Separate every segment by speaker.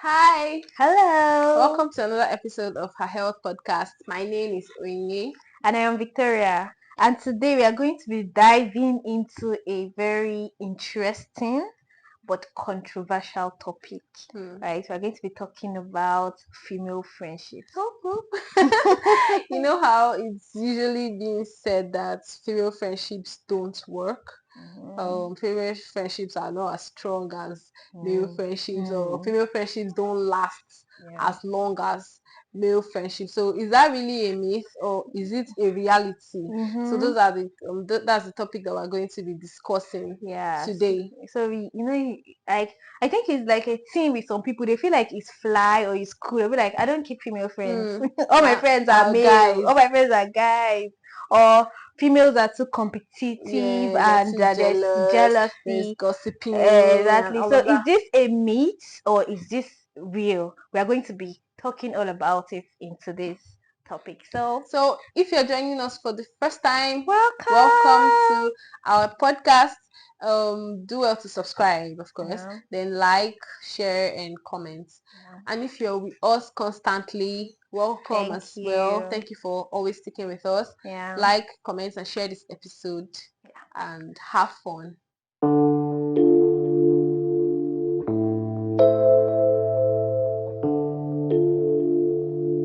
Speaker 1: Hi,
Speaker 2: Hello.
Speaker 1: welcome to another episode of Her Health Podcast. My name is Onye.
Speaker 2: And I am Victoria. And today we are going to be diving into a very interesting but controversial topic. Right? We're going to be talking about female friendships.
Speaker 1: You know how it's usually being said that female friendships don't work? Female friendships are not as strong as male friendships, or female friendships don't last
Speaker 2: Yeah.
Speaker 1: as long as male friendships. So is that really a myth or is it a reality? So those are the that's the topic that we're going to be discussing
Speaker 2: Yeah.
Speaker 1: today.
Speaker 2: So like I think it's like a thing with some people. They feel like it's fly or it's cool. They'll be like, I don't keep female friends. All my friends are male.
Speaker 1: Guys,
Speaker 2: All my friends are guys. Or females are too competitive
Speaker 1: yeah, they're
Speaker 2: and
Speaker 1: too
Speaker 2: there's
Speaker 1: jealous, there's
Speaker 2: jealousy.
Speaker 1: gossiping and
Speaker 2: Exactly.
Speaker 1: all
Speaker 2: So
Speaker 1: of
Speaker 2: is
Speaker 1: that.
Speaker 2: this a myth or is this real? We are going to be talking all about it in today's topic.
Speaker 1: So if you're joining us for the first time, welcome
Speaker 2: Welcome.
Speaker 1: to our podcast. Do well to subscribe, of course,
Speaker 2: Yeah.
Speaker 1: then like, share, and comment. And if you're with us constantly, welcome
Speaker 2: Thank
Speaker 1: as well.
Speaker 2: you.
Speaker 1: Thank you for always sticking with us.
Speaker 2: Yeah.
Speaker 1: Like, comment, and share this episode and have fun.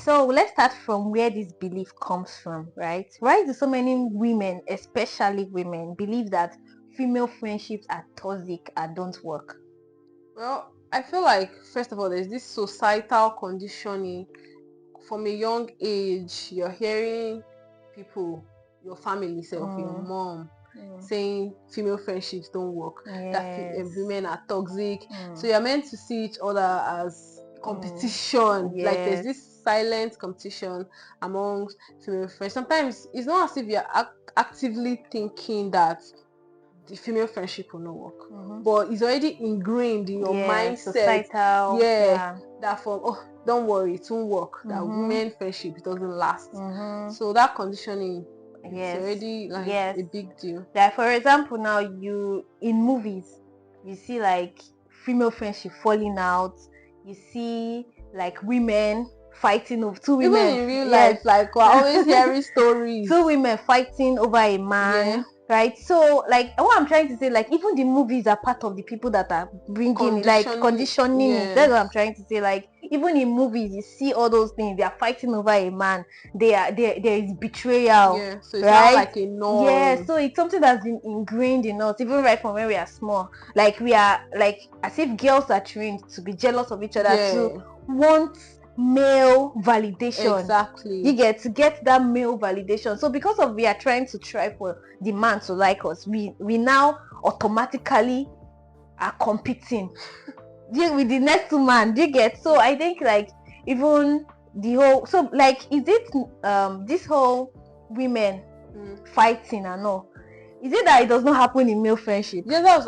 Speaker 2: So let's start from where this belief comes from, right? Why do so many women, especially women, believe that female friendships are toxic and don't work?
Speaker 1: Well, I feel like first of all, there's this societal conditioning. From a young age, you're hearing people, your family self, your mom, saying female friendships don't work, that
Speaker 2: Yes.
Speaker 1: women are toxic. So you're meant to see each other as competition. Like there's
Speaker 2: Yes.
Speaker 1: this silent competition amongst female friends. Sometimes it's not as if you're actively thinking that the female friendship will not work, but it's already ingrained in your mindset.
Speaker 2: Societal.
Speaker 1: Yeah, that from don't worry, it won't work. That women friendship doesn't last. So that conditioning is already like a big deal.
Speaker 2: Like for example, now you in movies, you see like female friendship falling out. You see like women fighting over two
Speaker 1: Even
Speaker 2: women.
Speaker 1: in real
Speaker 2: Yes.
Speaker 1: life, like we're always hearing stories.
Speaker 2: Two women fighting over a man. Right, so like what I'm trying to say, like even the movies are part of the people that are bringing it, like conditioning it. That's what I'm trying to say. Like even in movies, you see all those things. They are fighting over a man. There is betrayal.
Speaker 1: Yeah, so it's
Speaker 2: Right?
Speaker 1: now like a norm.
Speaker 2: Yeah, so it's something that's been ingrained in us, even right from when we are small. Like we are like as if girls are trained to be jealous of each other, to want male validation.
Speaker 1: Exactly.
Speaker 2: You get to get that male validation. So because of we are trying to try for the man to like us, we now automatically are competing with the next man. Do you get? So I think like even the whole, so like is it this whole women fighting and all, is it that it does not happen in male friendship?
Speaker 1: Yeah, that was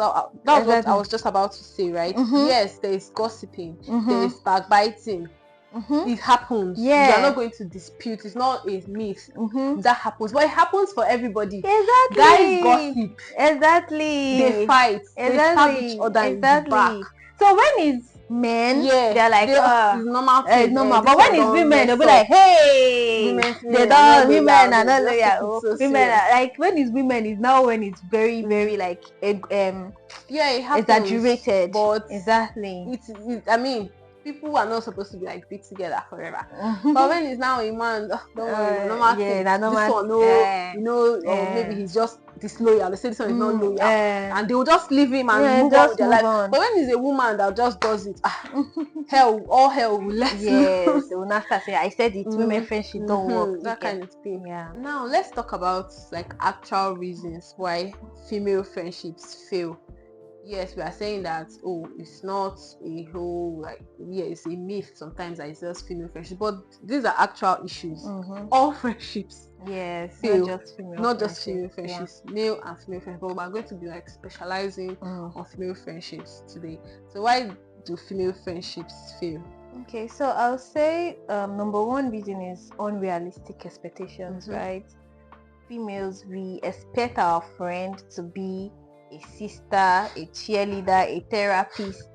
Speaker 1: what I was just about to say, right? Yes, there is gossiping, there is backbiting. It happens. You are not going to dispute. It's not a myth. That happens, but it happens for everybody.
Speaker 2: Exactly.
Speaker 1: Guys gossip.
Speaker 2: Exactly.
Speaker 1: They fight. They stab each other in the back.
Speaker 2: So when it's men, they're like,
Speaker 1: it's normal thing.
Speaker 2: it's normal. But when it's women, they'll be like, hey, women are not loyal. Women are like, when it's women, is now when it's very, very like
Speaker 1: it happens,
Speaker 2: exaggerated.
Speaker 1: But
Speaker 2: exactly.
Speaker 1: I mean, people are not supposed to be like be together forever. But when it's now a man, don't worry, normal thing. This one, or maybe he's just disloyal. They say this one is not loyal, and they will just leave him and move on with their life. But when it's a woman that just does it, all hell will let loose.
Speaker 2: They will not start saying, I said it, women friendship don't work.
Speaker 1: That kind of thing.
Speaker 2: Yeah.
Speaker 1: Now let's talk about like actual reasons why female friendships fail. Yes, we are saying that it's not a whole it's a myth sometimes that it's just female friendship, but these are actual issues. All friendships fail, not just female friendships, male and female friendships, but we're going to be like specializing on female friendships today. So why do female friendships fail?
Speaker 2: Okay, so I'll say number one reason is unrealistic expectations, right? Females, we expect our friend to be a sister, a cheerleader, a therapist,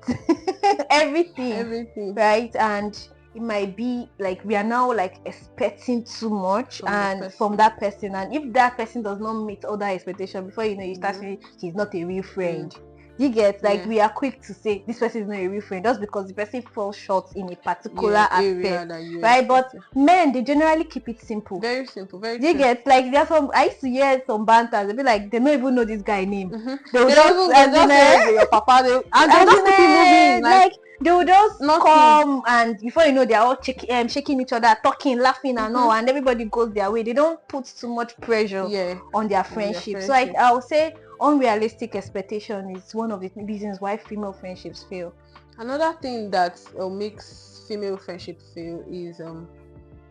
Speaker 2: everything, right? And it might be like we are now like expecting too much from that person, and if that person does not meet other expectations, before you know, you start saying he's not a real friend. You get like we are quick to say this person is not a real friend just because the person falls short in a particular aspect, right? But men, they generally keep it simple.
Speaker 1: Very simple, very
Speaker 2: you
Speaker 1: true.
Speaker 2: get like there's some, I used to hear some banters, they be like, they don't even know this guy name.
Speaker 1: They will just say your papa, and they'll just keep it moving.
Speaker 2: Like they will just come, and before you know, they're all shaking each other, talking, laughing and all, and everybody goes their way. They don't put too much pressure on their friendship. So I would say unrealistic expectation is one of the reasons why female friendships fail.
Speaker 1: Another thing that makes female friendship fail is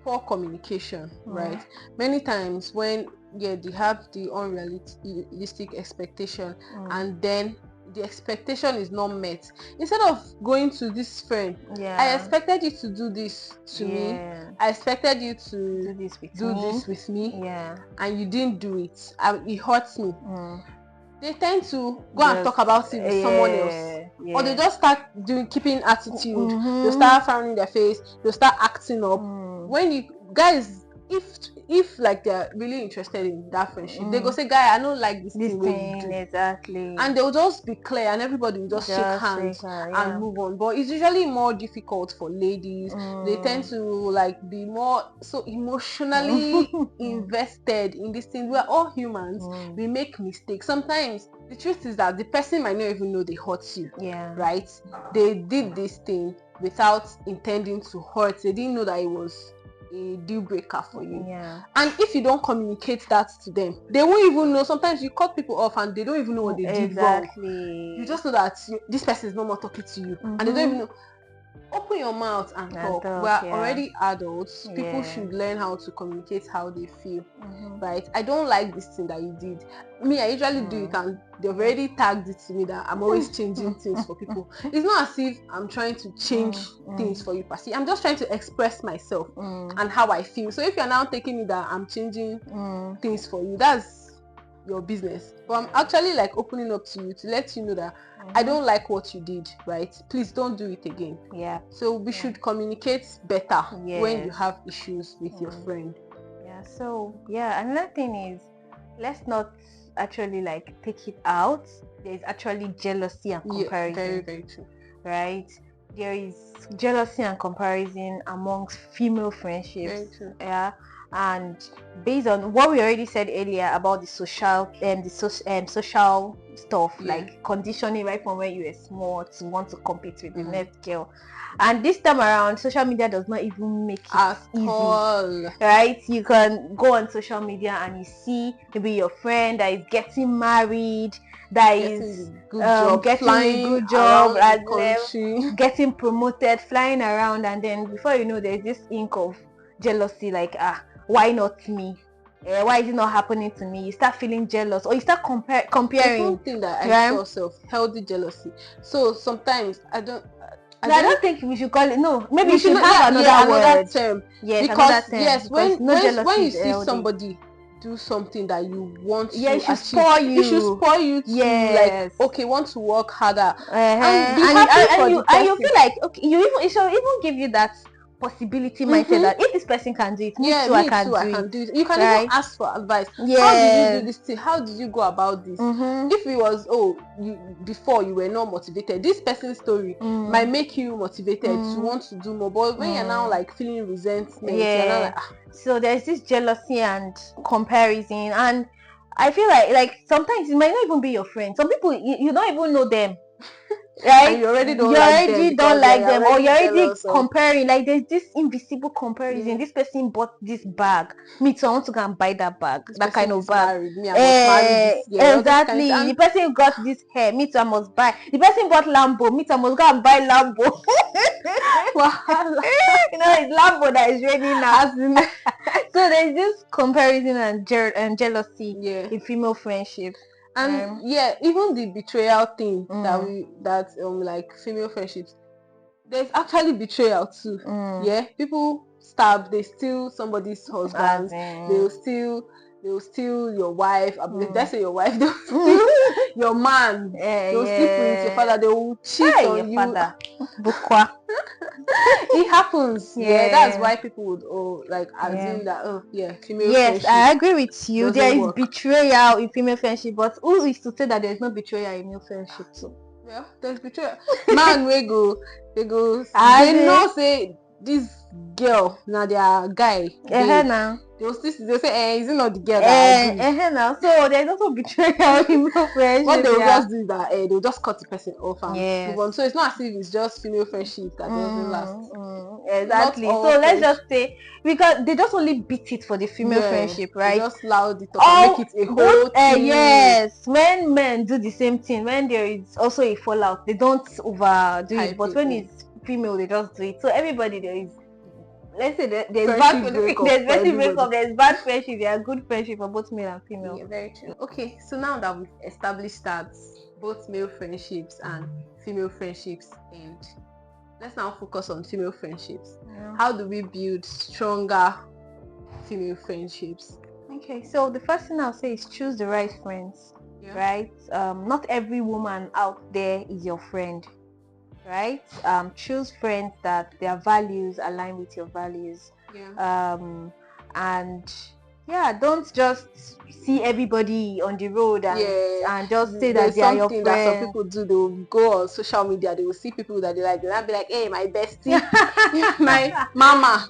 Speaker 1: poor communication, right? Many times when they have the unrealistic expectation, and then the expectation is not met, instead of going to this friend, I expected you to do this to me, I expected you to do this with me, and you didn't do it, it hurts me. They tend to go and talk about it with someone else, or they just start keeping attitude. They'll start frowning their face, they'll start acting up. When you guys, if like they're really interested in that friendship, they go say, guy, I don't like this thing
Speaker 2: exactly,
Speaker 1: and they'll just be clear, and everybody will just shake hands and move on. But it's usually more difficult for ladies. They tend to like be more so emotionally invested in this thing. We're all humans, we make mistakes. Sometimes the truth is that the person might not even know they hurt you, right? They did this thing without intending to hurt. They didn't know that it was a deal breaker for you, and if you don't communicate that to them, they won't even know. Sometimes you cut people off and they don't even know what they did wrong. You just know that this person is no more talking to you, and they don't even know. Open your mouth and talk. We're already adults. People should learn how to communicate how they feel, right? I don't like this thing that you did. Me, I usually do it, and they've already tagged it to me that I'm always changing things for people. It's not as if I'm trying to change things for you, Percy. I'm just trying to express myself and how I feel. So if you're now taking me that I'm changing things for you, that's your business. But I'm actually like opening up to you to let you know that I don't like what you did, right? Please don't do it again. So we should communicate better when you have issues with your friend.
Speaker 2: So another thing is, let's not actually like take it out. There's actually jealousy and comparison.
Speaker 1: Very, very true.
Speaker 2: Right? There is jealousy and comparison amongst female friendships.
Speaker 1: Very true.
Speaker 2: And based on what we already said earlier about the social social stuff, like conditioning right from when you were small to want to compete with the next girl, and this time around social media does not even make it easy, right? You can go on social media and you see maybe your friend that is getting married, that is getting a good job at getting promoted, flying around, and then before you know, there's this ink of jealousy, like why not me? Why is it not happening to me? You start feeling jealous, or you start comparing.
Speaker 1: One thing that I saw self-healthy jealousy. So sometimes I don't
Speaker 2: think we should call it. No, maybe we should have another
Speaker 1: term.
Speaker 2: Yes,
Speaker 1: because when you see somebody do something that you want to
Speaker 2: it should
Speaker 1: achieve,
Speaker 2: spoil you.
Speaker 1: It should spoil you to like, okay, want to work harder
Speaker 2: and be happy for the person. You feel like, okay, it should even give you that possibility mindset that if this person can do it, me too, I can do it.
Speaker 1: You can even ask for advice. How did you do this thing? How did you go about this? If it was before you were not motivated, this person's story might make you motivated to want to do more. But when you're now like feeling resentment, you're now like
Speaker 2: so there's this jealousy and comparison, and I feel like sometimes it might not even be your friend. Some people you don't even know them. Right?
Speaker 1: And you already don't like them,
Speaker 2: or you're already comparing. Like there's this invisible comparison. This person bought this bag. Me too, I want to go and buy that bag. That kind of bag.
Speaker 1: Married. Me, I must marry this year.
Speaker 2: Exactly. The person got this hair. Me too, I must buy. The person bought Lambo. Me too, I must go and buy Lambo. You know, it's Lambo that is ready now. So there's this comparison and jealousy in female friendship.
Speaker 1: And even the betrayal thing that like female friendships, there's actually betrayal too. People stab, they steal somebody's husband, they'll steal they'll steal your wife. Did I say your wife? They'll steal your man. They'll sleep with your father. They will cheat on
Speaker 2: your
Speaker 1: you.
Speaker 2: father. Bukwa.
Speaker 1: It happens. Yeah, that's why people would assume that female
Speaker 2: Yes,
Speaker 1: friendship.
Speaker 2: I agree with you. There is
Speaker 1: work.
Speaker 2: betrayal in female friendship, but who is to say that there is no betrayal in male friendship too?
Speaker 1: Well, there's betrayal. Man, they know say this girl now their guy.
Speaker 2: Now.
Speaker 1: They'll say, is it not the girl that agrees?
Speaker 2: Now. So there's also betrayal in male friendship.
Speaker 1: What they'll just do is that they'll just cut the person off and move on.
Speaker 2: Yes.
Speaker 1: So it's not as if it's just female friendship that doesn't last.
Speaker 2: Exactly. So let's just say, because they just only beat it for the female friendship, right?
Speaker 1: They just loud it up and make it a whole thing.
Speaker 2: Yes. When men do the same thing, when there is also a fallout, they don't overdo it. But when it's female, they just do it. So everybody, there is, let's say there's bad breakup, there's bad friendship, there are good friendship for both male and female.
Speaker 1: Yeah, very true. Okay, so now that we've established that both male friendships and female friendships end, let's now focus on female friendships. How do we build stronger female friendships?
Speaker 2: Okay, so the first thing I'll say is choose the right friends. Right? Not every woman out there is your friend. Right? Choose friends that their values align with your values. And don't just see everybody on the road and just say that they are your friend.
Speaker 1: That some people do. They will go on social media, they will see people that they like, they'll be like, hey, my bestie, my mama.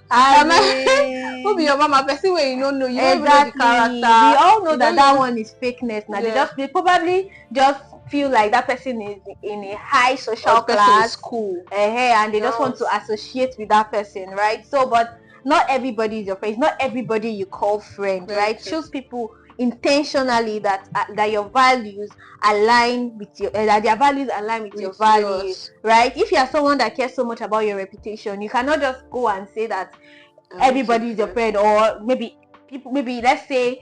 Speaker 1: Who be your mama? Person where you don't know, you don't even know the character. We
Speaker 2: all know that one is fakeness. Now they probably just feel like that person is in a high social class,
Speaker 1: school,
Speaker 2: and they just want to associate with that person, right? So, but not everybody is your friend. Not everybody you call friend, right? Choose people intentionally that your values align with your that their values align with your values, right? If you are someone that cares so much about your reputation, you cannot just go and say that everybody is your friend, or maybe let's say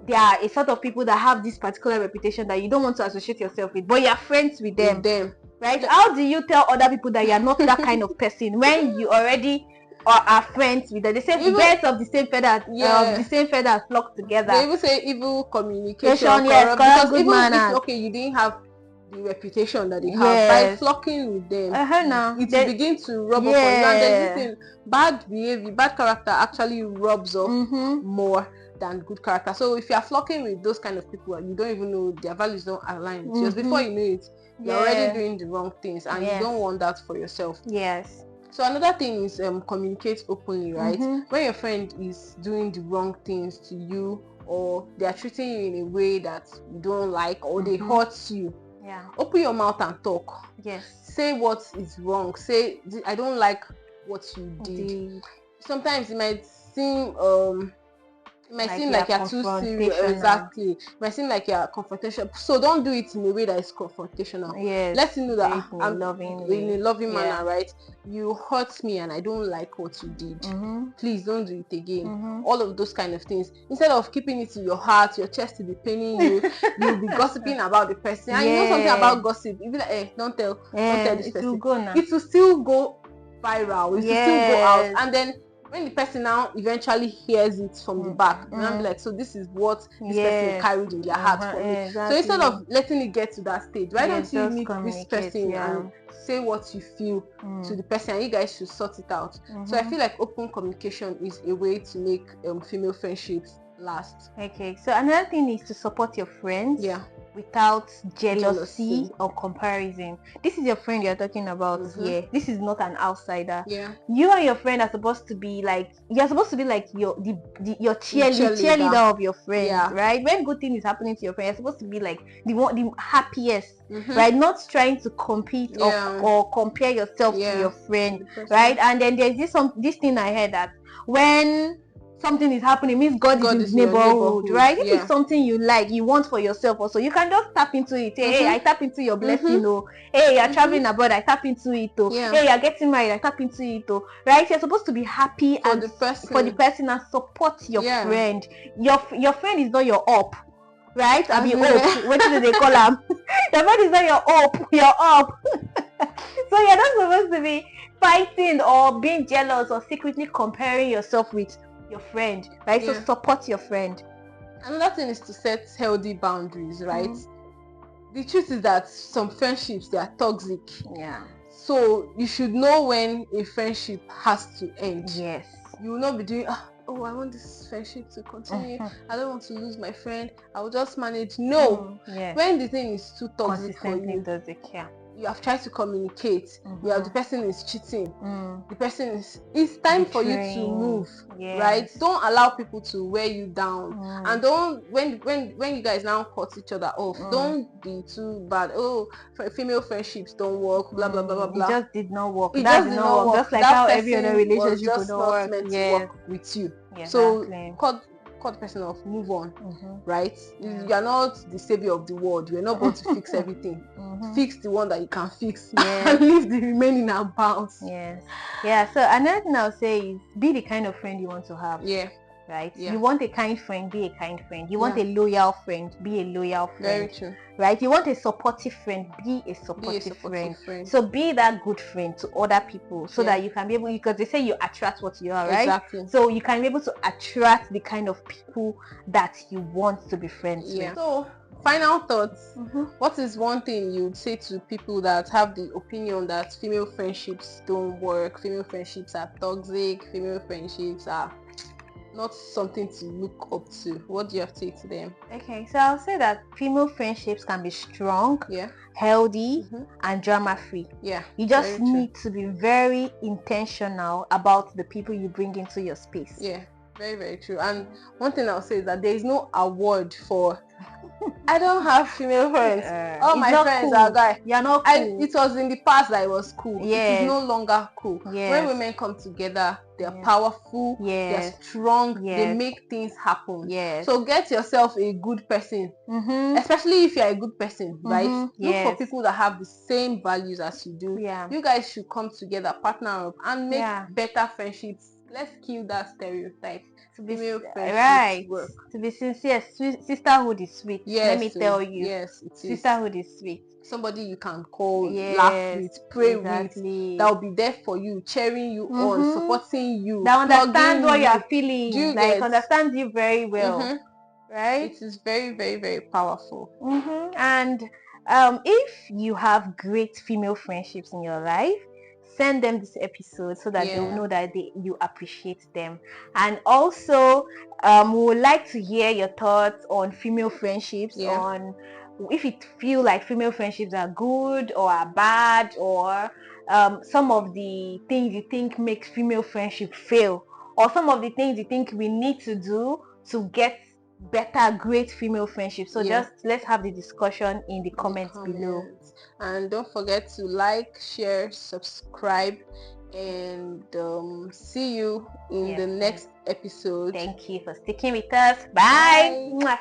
Speaker 2: there are a sort of people that have this particular reputation that you don't want to associate yourself with, but you're friends with them. Right? How do you tell other people that you're not that kind of person when you already are friends with them? They say birds of the same feather flock together.
Speaker 1: They even say evil communication.
Speaker 2: Yes,
Speaker 1: because
Speaker 2: good
Speaker 1: even
Speaker 2: manners.
Speaker 1: if you didn't have the reputation that they have, by flocking with them, it will begin to rub off on you. And there's this thing, bad behavior, bad character actually rubs off more than good character. So if you are flocking with those kind of people and you don't even know their values don't align with yours, before you know it, you're already doing the wrong things, and you don't want that for yourself.
Speaker 2: Yes.
Speaker 1: So another thing is communicate openly, right? When your friend is doing the wrong things to you, or they are treating you in a way that you don't like, or they hurt you, open your mouth and talk.
Speaker 2: Yes.
Speaker 1: Say what is wrong. Say, I don't like what you did. Sometimes it might seem like you're too serious. Exactly. It might seem like you're confrontational. So don't do it in a way that is confrontational.
Speaker 2: Yes.
Speaker 1: Let him know that
Speaker 2: in
Speaker 1: a loving manner, right? You hurt me and I don't like what you did. Please don't do it again. All of those kind of things. Instead of keeping it in your heart, your chest will be paining you. You'll be gossiping about the person. And you know something about gossip. You'll be like, hey, don't tell this person.
Speaker 2: Will go now.
Speaker 1: It will still go viral. It will still go out. And then when the person now eventually hears it from the back, and I'm like, so this is what this person carried in their heart for me. Exactly. So instead of letting it get to that stage, why don't you meet this person and say what you feel to the person, and you guys should sort it out. So I feel like open communication is a way to make female friendships last.
Speaker 2: Okay, so another thing is to support your friends without jealousy or comparison. This is your friend you're talking about here. This is not an outsider. You and your friend are supposed to be like, your cheerleader of your friend, right? When good thing is happening to your friend, you're supposed to be like the happiest, right? Not trying to compete or compare yourself to your friend, right? And then there's this thing I heard that when something is happening, means God is in his neighborhood, right? If it's something you like, you want for yourself also, you can just tap into it. Hey, I tap into your blessing, hey, you're traveling abroad, I tap into it, hey, you're getting married, I tap into it, right? You're supposed to be happy for the person and support your friend. Your friend is not your up, right? I mean, what do they call them? Your friend is not your up, you're up. So you're not supposed to be fighting or being jealous or secretly comparing yourself with your friend, right? So support your friend.
Speaker 1: Another thing is to set healthy boundaries, right?
Speaker 2: Mm-hmm.
Speaker 1: The truth is that some friendships, they are toxic.
Speaker 2: Yeah.
Speaker 1: So you should know when a friendship has to end.
Speaker 2: Yes.
Speaker 1: You will not be doing, oh, I want this friendship to continue. I don't want to lose my friend. I will just manage. No.
Speaker 2: Yes.
Speaker 1: When the thing is too toxic for
Speaker 2: Consistently
Speaker 1: you,
Speaker 2: toxic, yeah.
Speaker 1: you have tried to communicate. You have, the person is cheating. The person is, it's time for you to
Speaker 2: Betraying.
Speaker 1: move.
Speaker 2: Yes.
Speaker 1: Right? Don't allow people to wear you down. And don't, when you guys now cut each other off, don't be too bad. Oh, female friendships don't work, blah blah blah blah blah.
Speaker 2: It just did not work.
Speaker 1: It
Speaker 2: That
Speaker 1: just
Speaker 2: did
Speaker 1: did
Speaker 2: not
Speaker 1: not
Speaker 2: work.
Speaker 1: work.
Speaker 2: Just like
Speaker 1: That
Speaker 2: how every other
Speaker 1: person was
Speaker 2: relationship would
Speaker 1: just
Speaker 2: not
Speaker 1: not
Speaker 2: work.
Speaker 1: meant to
Speaker 2: Yes.
Speaker 1: work with you.
Speaker 2: Exactly.
Speaker 1: So cut the person off, move on. Right?
Speaker 2: Yeah.
Speaker 1: You are not the savior of the world. You are not going to fix everything. Fix the one that you can fix.
Speaker 2: Yes.
Speaker 1: And leave the remaining and bounce.
Speaker 2: Yes. Yeah. So another thing I'll say is be the kind of friend you want to have.
Speaker 1: Yeah.
Speaker 2: Right?
Speaker 1: Yeah.
Speaker 2: You want a kind friend, be a kind friend. You want
Speaker 1: Yeah.
Speaker 2: a loyal friend, be a loyal friend.
Speaker 1: Very true.
Speaker 2: Right? You want a supportive friend, be a supportive friend. So be that good friend to other people so that you can be able, because they say you attract what you are, right?
Speaker 1: Exactly.
Speaker 2: So you can be able to attract the kind of people that you want to be friends with.
Speaker 1: So final thoughts. What is one thing you'd say to people that have the opinion that female friendships don't work, female friendships are toxic, female friendships are not something to look up to? What do you have to say to them?
Speaker 2: Okay, so I'll say that female friendships can be strong, healthy, and drama free. You just need to be very intentional about the people you bring into your space.
Speaker 1: Very, very true. And one thing I'll say is that there is no award for I don't have female friends. All my friends are guys.
Speaker 2: You're not cool.
Speaker 1: It was in the past that it was cool.
Speaker 2: Yes.
Speaker 1: It is no longer cool.
Speaker 2: Yes.
Speaker 1: When women come together, they are powerful, they are strong, they make things happen. So get yourself a good person, especially if you're a good person, right? Look for people that have the same values as you do. You guys should come together, partner up, and make better friendships. Let's kill that stereotype. Female friendships work.
Speaker 2: To be sincere, sisterhood is sweet. Let me tell you.
Speaker 1: Yes, it is.
Speaker 2: Sisterhood is sweet.
Speaker 1: Somebody you can call, laugh with, pray with, that will be there for you, cheering you on, supporting you,
Speaker 2: that understands what you are feeling, understands you very well. Right?
Speaker 1: It is very, very, very powerful.
Speaker 2: And if you have great female friendships in your life, send them this episode so that they will know that you appreciate them. And also we would like to hear your thoughts on female friendships, on if you feel like female friendships are good or are bad, or some of the things you think makes female friendship fail, or some of the things you think we need to do to get better, great female friendship. So just let's have the discussion in the comments below.
Speaker 1: And don't forget to like, share, subscribe, and see you in the next episode.
Speaker 2: Thank you for sticking with us. Bye.